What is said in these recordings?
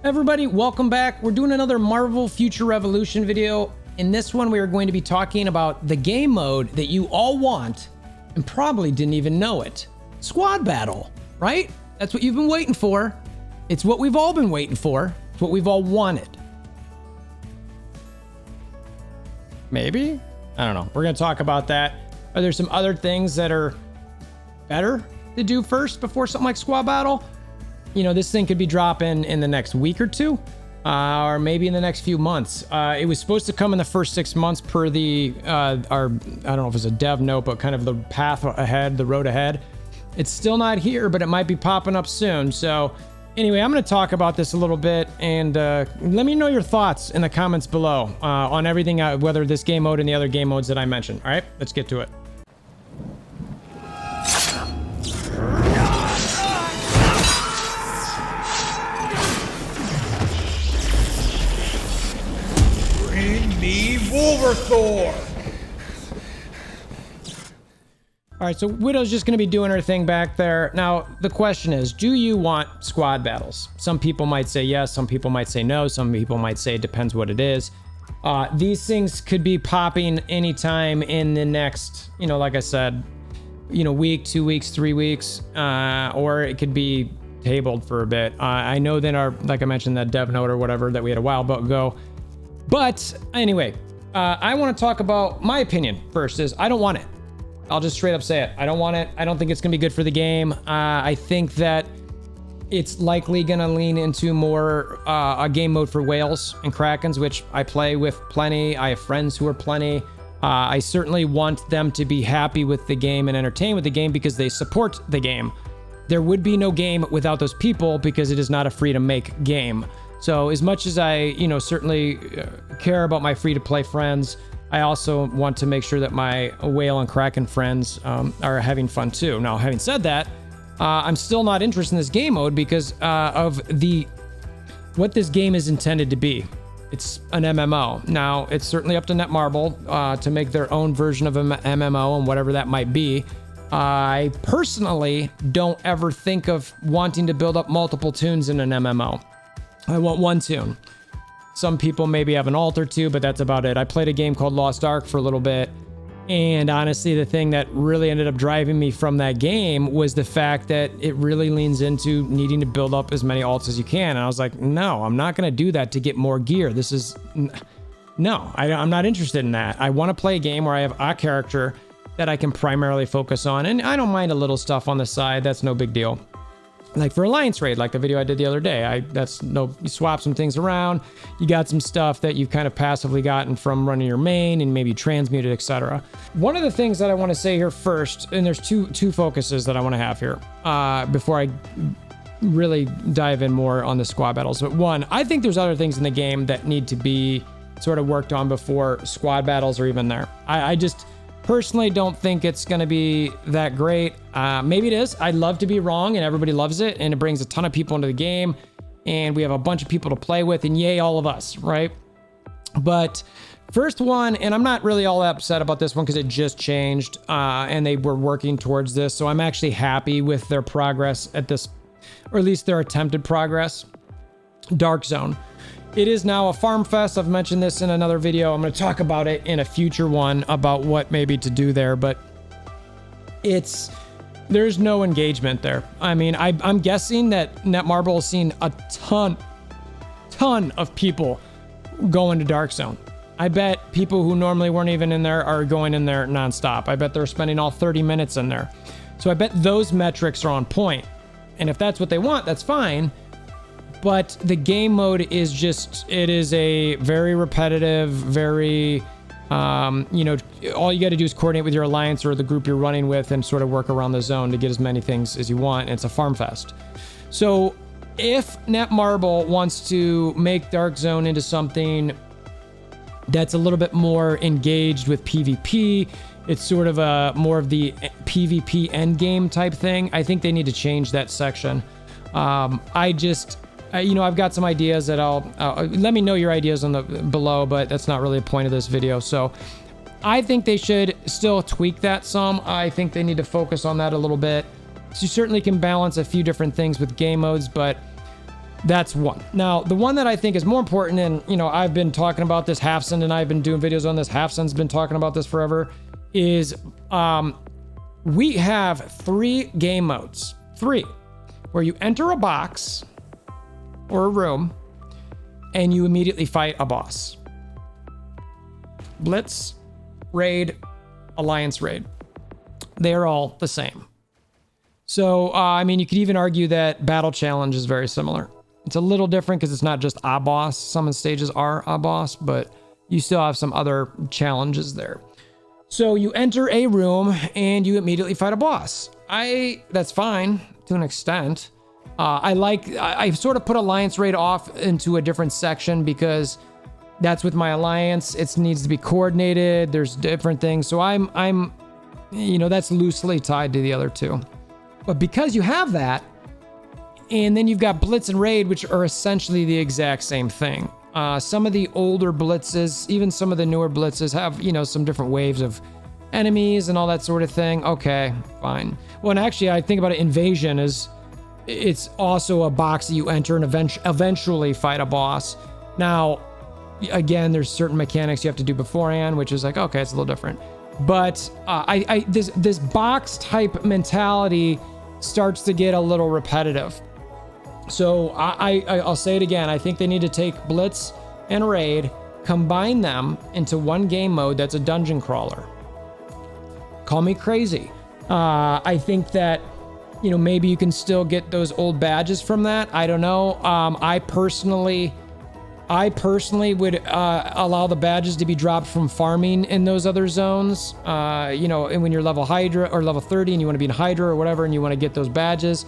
Everybody, welcome back. We're doing another Marvel Future Revolution video. In this one, we are going to be talking about the game mode that you all want and probably didn't even know it. Squad battle, right? That's what you've been waiting for. It's what we've all been waiting for. It's what we've all wanted. Maybe? I don't know. We're going to talk about that. Are there some other things that are better to do first before something like squad battle? You know, this thing could be dropping in the next week or two, or maybe in the next few months. It was supposed to come in the first 6 months per the, I don't know if it's a dev note, but kind of the path ahead, the road ahead. It's still not here, but it might be popping up soon. So anyway, I'm going to talk about this a little bit, and let me know your thoughts in the comments below on everything, whether this game mode and the other game modes that I mentioned. All right, let's get to it. WolverThor! All right, so Widow's just going to be doing her thing back there. Now, the question is, do you want squad battles? Some people might say yes, some people might say no, some people might say it depends what it is. These things could be popping anytime in the next, you know, like I said, you know, week, 2 weeks, 3 weeks, or it could be tabled for a bit. I know that like I mentioned, that dev note or whatever that we had a while ago. But anyway, I want to talk about my opinion first. Is I don't want it. I'll just straight up say it. I don't want it. I don't think it's going to be good for the game. I think that it's likely going to lean into more a game mode for whales and krakens, which I play with plenty. I have friends who are plenty. I certainly want them to be happy with the game and entertained with the game because they support the game. There would be no game without those people because it is not a free to make game. So as much as I, you know, certainly care about my free-to-play friends, I also want to make sure that my whale and kraken friends are having fun too. Now, having said that, I'm still not interested in this game mode because of what this game is intended to be. It's an MMO. Now, it's certainly up to Netmarble to make their own version of an MMO and whatever that might be. I personally don't ever think of wanting to build up multiple tunes in an MMO. I want one tune. Some people maybe have an alt or two, but that's about it. I played a game called Lost Ark for a little bit, and honestly, the thing that really ended up driving me from that game was the fact that it really leans into needing to build up as many alts as you can. And I was like, no, I'm not going to do that to get more gear. I'm not interested in that. I want to play a game where I have a character that I can primarily focus on, and I don't mind a little stuff on the side. That's no big deal. Like for Alliance Raid, like the video I did the other day, you swap some things around, you got some stuff that you've kind of passively gotten from running your main and maybe transmuted, etc. One of the things that I want to say here first, and there's two focuses that I want to have here before I really dive in more on the squad battles. But one, I think there's other things in the game that need to be sort of worked on before squad battles are even there. I just personally don't think it's going to be that great. Maybe it is. I'd love to be wrong and everybody loves it and it brings a ton of people into the game and we have a bunch of people to play with and yay, all of us, right? But first one, and I'm not really all that upset about this one because it just changed and they were working towards this. So I'm actually happy with their progress at this, or at least their attempted progress. Dark Zone. It is now a farm fest. I've mentioned this in another video. I'm going to talk about it in a future one about what maybe to do there, but there's no engagement there. I mean, I'm guessing that Netmarble has seen a ton of people go into Dark Zone. I bet people who normally weren't even in there are going in there nonstop. I bet they're spending all 30 minutes in there. So I bet those metrics are on point. And if that's what they want, that's fine. But the game mode is it is a very repetitive, very, you know, all you got to do is coordinate with your alliance or the group you're running with and sort of work around the zone to get as many things as you want. And it's a farm fest. So if Netmarble wants to make Dark Zone into something that's a little bit more engaged with PvP, it's sort of more of the PvP endgame type thing, I think they need to change that section. You know, I've got some ideas that let me know your ideas below, but that's not really the point of this video. So I think they should still tweak that some. I think they need to focus on that a little bit. So you certainly can balance a few different things with game modes, but That's one. Now, the one that I think is more important, and I've been talking about this, Halfson and I've been doing videos on this, Halfson's been talking about this forever, is we have 3 game modes. 3, where you enter a box or a room and you immediately fight a boss. Blitz, Raid, Alliance Raid. They're all the same. So, I mean, you could even argue that Battle Challenge is very similar. It's a little different because it's not just a boss. Some of the stages are a boss, but you still have some other challenges there. So you enter a room and you immediately fight a boss. That's fine to an extent. I sort of put Alliance Raid off into a different section because that's with my alliance. It needs to be coordinated. There's different things. So I'm that's loosely tied to the other two. But because you have that, and then you've got Blitz and Raid, which are essentially the exact same thing. Some of the older blitzes, even some of the newer blitzes have, some different waves of enemies and all that sort of thing. Okay, fine. Well, and actually, I think about it, Invasion it's also a box that you enter and eventually fight a boss. Now, again, there's certain mechanics you have to do beforehand, which is like, okay, it's a little different. But this box type mentality starts to get a little repetitive. So I'll say it again. I think they need to take Blitz and Raid, combine them into one game mode that's a dungeon crawler. Call me crazy. I think that, maybe you can still get those old badges from that. I don't know. I personally would allow the badges to be dropped from farming in those other zones. And when you're level Hydra or level 30 and you want to be in Hydra or whatever, and you want to get those badges,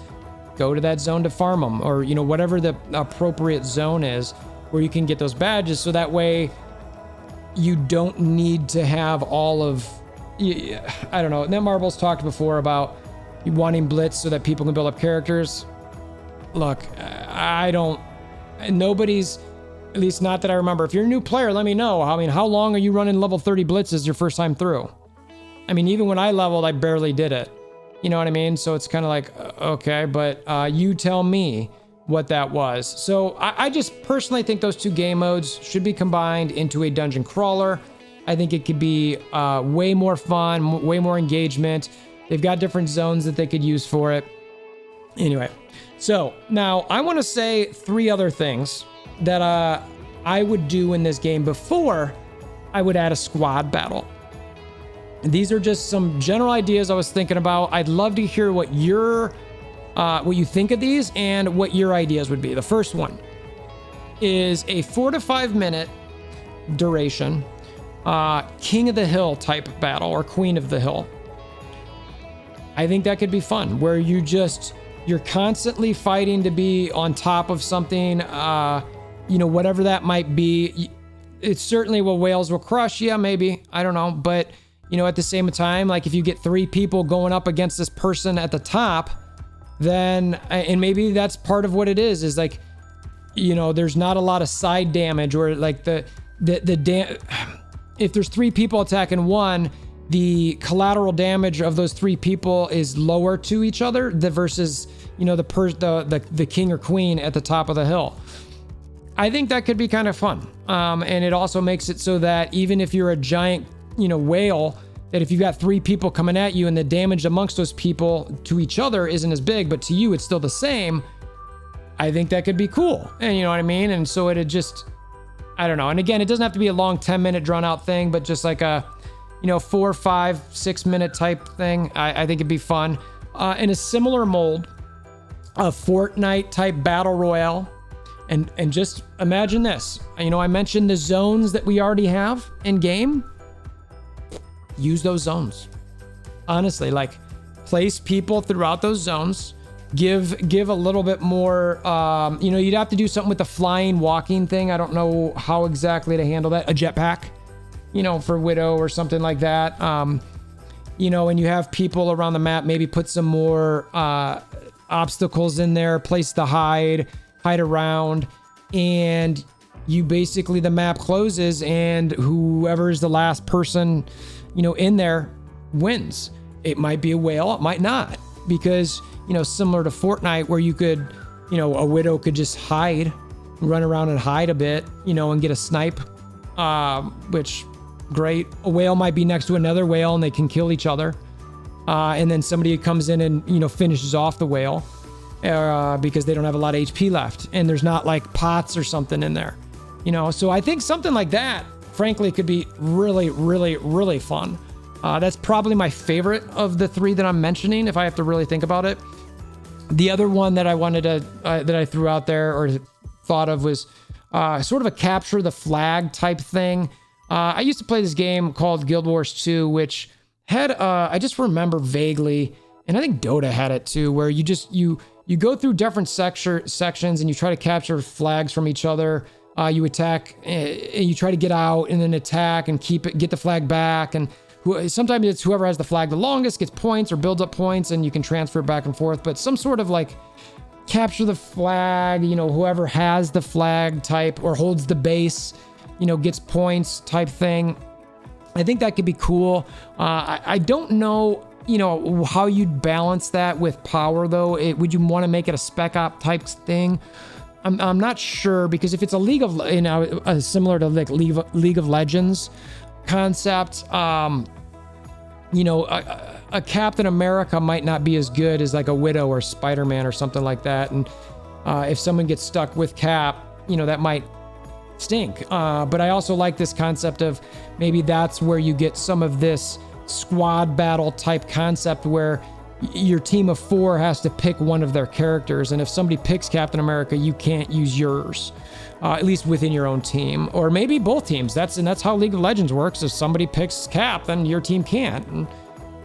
go to that zone to farm them, or whatever the appropriate zone is where you can get those badges. So that way you don't need to have all of, I don't know. Netmarble's talked before about wanting Blitz so that people can build up characters. Look, nobody's, at least not that I remember. If you're a new player, let me know. I mean, how long are you running level 30 blitzes your first time through? I mean, even when I leveled, I barely did it. You know what I mean? So it's kind of like, okay, but you tell me what that was. So I just personally think those 2 game modes should be combined into a dungeon crawler. I think it could be way more fun, way more engagement. They've got different zones that they could use for it. Anyway, so now I want to say 3 other things that I would do in this game before I would add a squad battle. These are just some general ideas I was thinking about. I'd love to hear what you think of these and what your ideas would be. The first one is a 4 to 5 minute duration King of the Hill type battle or Queen of the Hill. I think that could be fun, where you're constantly fighting to be on top of something, whatever that might be. It's certainly what Whales will crush. Yeah, maybe. I don't know. But, at the same time, like if you get 3 people going up against this person at the top, then, and maybe that's part of what it is like, there's not a lot of side damage, or like if there's 3 people attacking one, the collateral damage of those 3 people is lower to each other versus, the king or queen at the top of the hill. I think that could be kind of fun. And it also makes it so that even if you're a giant, whale, that if you got 3 people coming at you and the damage amongst those people to each other isn't as big, but to you it's still the same, I think that could be cool. And you know what I mean? And so it'd just, I don't know. And again, it doesn't have to be a long 10-minute drawn out thing, but just like a, 4, 5, 6 minute type thing. I think it'd be fun. In a similar mold, a Fortnite type battle royale. And just imagine this. I mentioned the zones that we already have in game. Use those zones. Honestly, like place people throughout those zones. Give a little bit more, you'd have to do something with the flying, walking thing. I don't know how exactly to handle that. A jetpack, for Widow or something like that. And you have people around the map, maybe put some more obstacles in there, place to hide around, and you basically, the map closes and whoever is the last person, in there wins. It might be a whale, it might not, because, similar to Fortnite where you could, You know, a widow could just hide, run around and hide a bit, you know, and get a snipe, which great. A whale might be next to another whale and they can kill each other. And then somebody comes in and, you know, finishes off the whale because they don't have a lot of HP left. And there's not like pots or something in there, you know? So I think something like that, frankly, could be really, really, really fun. That's probably my favorite of the three that I'm mentioning, if I have to really think about it. The other one that I wanted to, that I threw out there or thought of was sort of a capture the flag type thing. I used to play this game called Guild Wars 2, which had, I just remember vaguely, and I think Dota had it too, where you just, you go through different sections and you try to capture flags from each other. You attack, you try to get out and then attack and get the flag back. And sometimes it's whoever has the flag the longest gets points or builds up points and you can transfer it back and forth. But some sort of like capture the flag, you know, whoever has the flag type or holds the base, you know, gets points type thing. I think that could be cool. I don't know, you know, how you'd balance that with power though. Would you want to make it a spec op type thing? I'm not sure, because if it's a League of, you know, similar to like League of Legends concept, you know, a Captain America might not be as good as like a Widow or Spider-Man or something like that. And if someone gets stuck with Cap, you know, that might stink. But I also like this concept of maybe that's where you get some of this squad battle type concept where your team of 4 has to pick one of their characters. And if somebody picks Captain America, you can't use yours, at least within your own team, or maybe both teams. That's how League of Legends works. If somebody picks Cap, then your team can't. And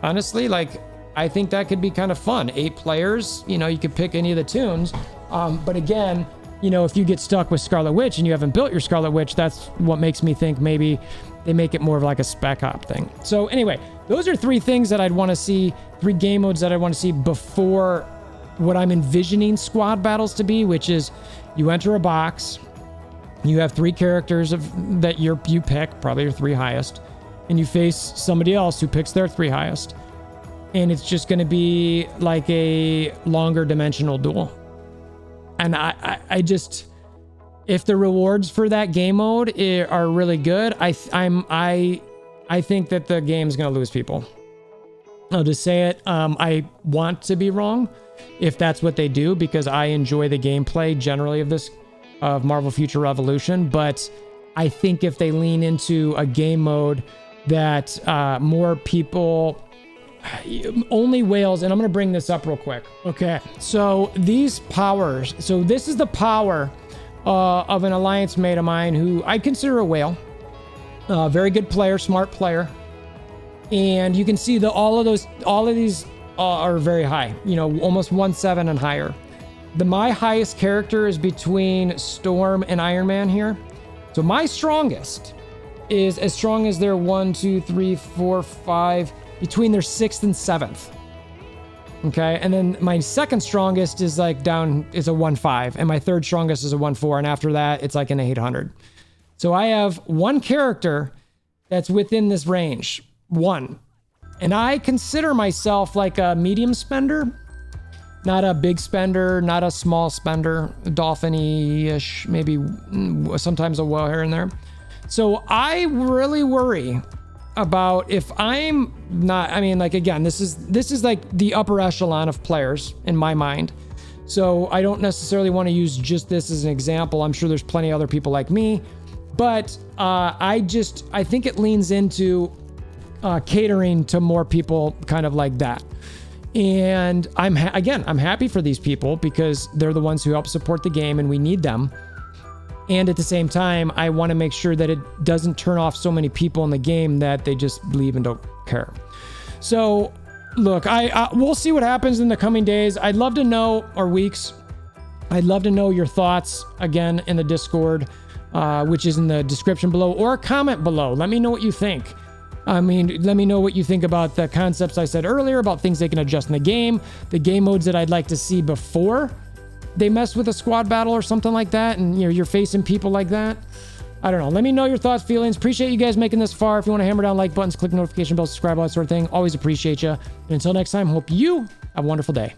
honestly, like, I think that could be kind of fun. 8 players, you know, you could pick any of the tunes. But again, you know, if you get stuck with Scarlet Witch and you haven't built your Scarlet Witch, that's what makes me think maybe they make it more of like a spec op thing. So anyway, those are 3 things that I'd want to see, 3 game modes that I want to see before what I'm envisioning squad battles to be, which is you enter a box, you have 3 characters that you pick, probably your 3 highest, and you face somebody else who picks their 3 highest. And it's just going to be like a longer dimensional duel. And I just, if the rewards for that game mode are really good, I think that the game's going to lose people. I'll just say it. I want to be wrong if that's what they do, because I enjoy the gameplay generally of Marvel Future Revolution. But I think if they lean into a game mode that more people, only whales, and I'm going to bring this up real quick. Okay, so these powers, so this is the power of an alliance mate of mine who I consider a whale. Very good player, smart player. And you can see all of these are very high, you know, almost 1.7 and higher. My highest character is between Storm and Iron Man here. So my strongest is as strong as their 1, 2, 3, 4, 5, between their 6th and 7th. Okay, and then my second strongest is like is a 1.5, and my third strongest is a 1.4, and after that it's like an 800. So I have one character that's within this range, one. And I consider myself like a medium spender, not a big spender, not a small spender, dolphin-y-ish, maybe sometimes a whale here and there. So I really worry about if I'm not, I mean, like, again, this is like the upper echelon of players in my mind. So I don't necessarily want to use just this as an example. I'm sure there's plenty of other people like me, but I think it leans into catering to more people kind of like that. And I'm happy for these people because they're the ones who help support the game and we need them. And at the same time, I want to make sure that it doesn't turn off so many people in the game that they just leave and don't care. So look, we'll see what happens in the coming days. I'd love to know, or weeks. I'd love to know your thoughts again in the Discord, which is in the description below, or comment below. Let me know what you think. I mean, let me know what you think about the concepts I said earlier, about things they can adjust in the game modes that I'd like to see before they mess with a squad battle or something like that, and you're facing people like that. I don't know. Let me know your thoughts, feelings. Appreciate you guys making this far. If you want to hammer down like buttons, click the notification bell, subscribe, all that sort of thing. Always appreciate you. And until next time, hope you have a wonderful day.